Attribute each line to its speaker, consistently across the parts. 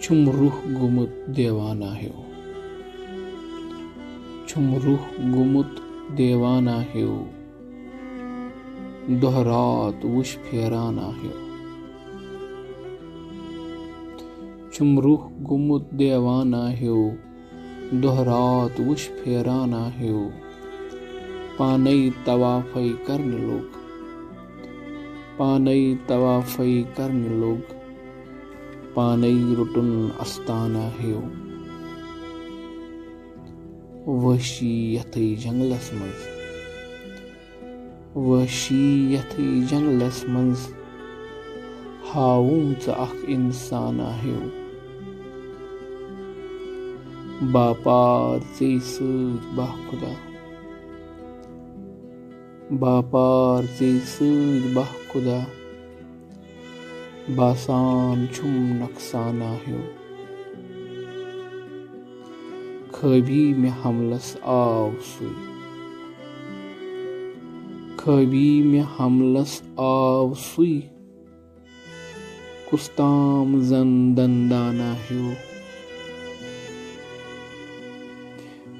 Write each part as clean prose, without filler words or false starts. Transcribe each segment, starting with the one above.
Speaker 1: छुम रुह गुमुत देवाना ह्यो, छुम रुह गुमुत देवाना ह्यो, दोहरात वुश फेराना ह्यो। छुम रुह गुमुत देवाना ह्यो, दोहरात वुश फेराना ह्यो। पानै तवाफ़ै करन लोग, पानै तवाफ़ै करन लोग, पानै रुटुन अस्ताना ह्यो। वहशी यथै जंगलस मंज, वहशी यथै जंगलस मंज, हावूंच अख इंसाना ह्यो। बापार चे सۭتۍ बाह खुदा, बापार चे सۭتۍ बाह खुदा, बासान छुम नक्साना ह्यो। ख्वाबी में हमलस आव सुई, ख्वाबी में हमलस आव सुई, कुस्ताम जन दंदाना ह्यो।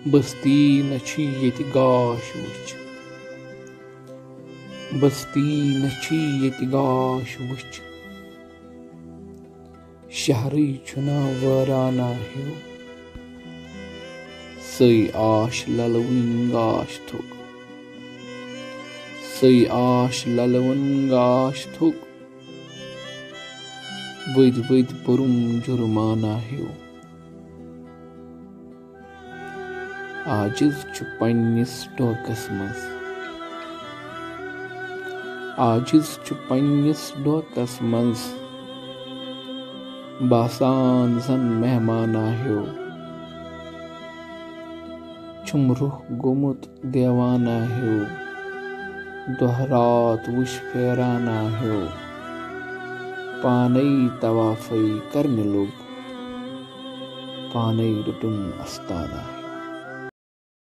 Speaker 1: बस्ती न छ येति गाश वुछ, बस्ती न छ येति गाश वुछ, शहरै छुना वराना ह्यो। सै आश ललवुन गाश थुक, सै आश ललवुन गाश थुक, वदि वदि पोरुम जुर्माना ह्यो। आजिज छु पन्निस डोकस मंज, आजिज छु पन्निस डोकस मंज, बासान जन मेहमाना ह्यो। छुम रुह गुमुत देवाना ह्यो, दोहरात वुश फेराना ह्यो। पानै तवाफ़ै करन लोग, पानै रुटुन अस्ताना ह्यो।